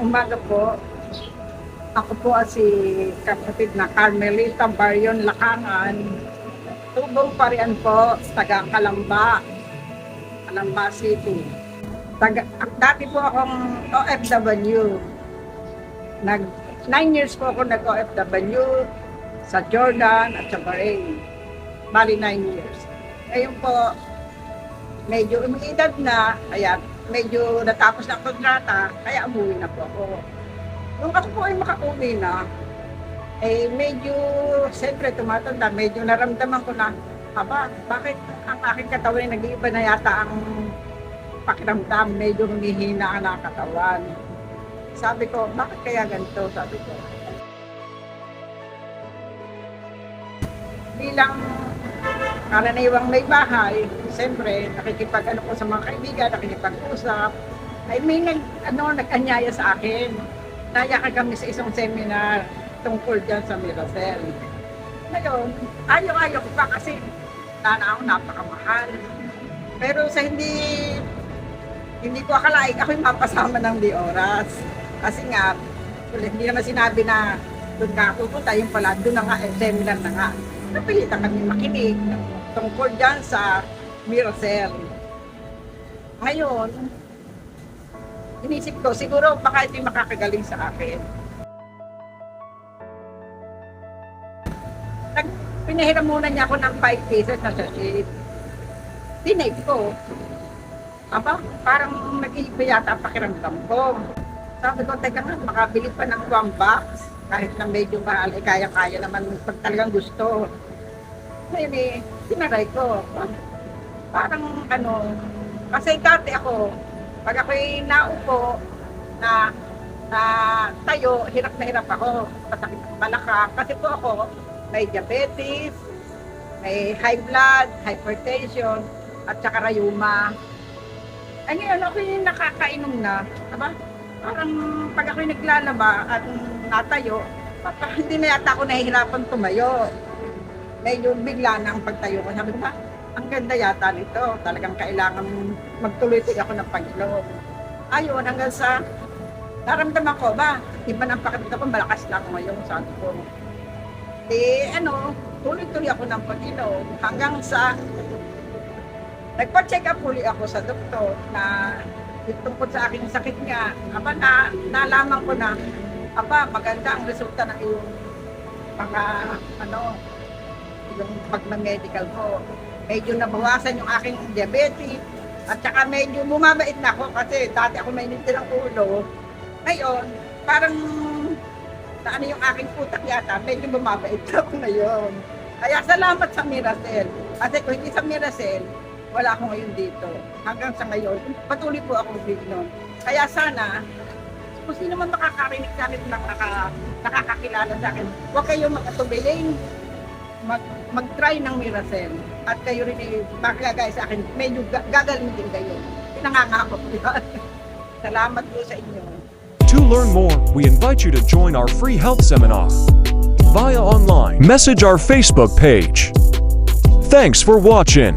umaga po. Ako po si kapatid na Carmelita Barion Lacangan. Tubong Parian po, taga Calamba, Calamba City. Dati po akong OFW. 9 years po ako nag-OFW sa Jordan at sa Bahrain. Bali 9 years. Ngayon po, medyo umiidad na, kaya medyo natapos na ang kontrata, kaya umuwi na po ako. Nung ako po ay makauwi na, medyo, siyempre tumatanda, medyo naramdaman ko na, bakit ang aking katawan ay nag-iiba na yata ang pakiramdam, medyo humihina ang katawan. Sabi ko, bakit kaya ganito? Sabi ko, bilang karaniwang may bahay, siyempre, nakikipag-ano ko sa mga kaibigan, nakikipag-usap, ay may nag-anyaya sa akin. Nayakan kami sa isang seminar tungkol dyan sa Miracel. Ngayon, ayaw ko pa kasi ako napakamahal. Pero sa hindi ko akalain, ako'y mapasama ng di oras. Kasi nga, hindi naman sinabi na doon ka pupunta, yung pala, doon na nga, seminar na nga. Napilitan kami makinig tungkol dyan sa Miracel. Ngayon, inisip ko, siguro baka ito'y makakagaling sa akin. Pinahiram muna niya ako ng 5 pieces na sachet. Tinake ko. Parang nag-iiba yata ang pakiramdam ko. Sabi ko, teka nga, makabili pa ng 1 box. Kahit na medyo mahal, kaya-kaya naman pag talagang gusto. Ngayon tinaray ko. Parang kasi dati ako, pag ako'y naupo na tayo, hirap na hirap ako. Masakit ang balakang. Kasi po ako, may diabetes, may high blood, hypertension, at saka rayuma. Ay ngayon, ako'y nakakainom na. Parang pag ako'y naglalaba at natayo, hindi na yata ako nahihirapan tumayo. Medyo bigla na ang pagtayo ko. Sabi ko ba, ang ganda yata nito. Talagang kailangan magtuloy-tuloy ako ng Panginoon. Ayun, hanggang sa naramdaman ko ba, iba ng pakiramdam ko, malakas na ako ngayon, sabi ko. Tuloy-tuloy ako ng Panginoon hanggang sa nagpa-check up uli ako sa doktor na tungkol sa aking sakit nga. Nalaman ko na, maganda ang resulta ng iyong yung pagmamedical ko. Medyo nabawasan yung aking diabetes at saka medyo bumabait na ako kasi dati ako may nitirang ulo. Ngayon, parang yung aking utak yata, medyo bumabait na ako ngayon. Kaya salamat sa Miracel. Kasi kung hindi sa Miracel, wala ako ngayon dito. Hanggang sa ngayon, patuloy po akong bignon. Kaya sana, kung sino man makakarinig sa akin, nakakakilala sa akin, huwag kayong makatubiling. Mag-try ng Miracel at kayo rin makagagay sa akin, medyo gagaling din kayo. Pinangangako ko yan. Salamat po sa inyo. To learn more, we invite you to join our free health seminar via online. Message our Facebook page. Thanks for watching.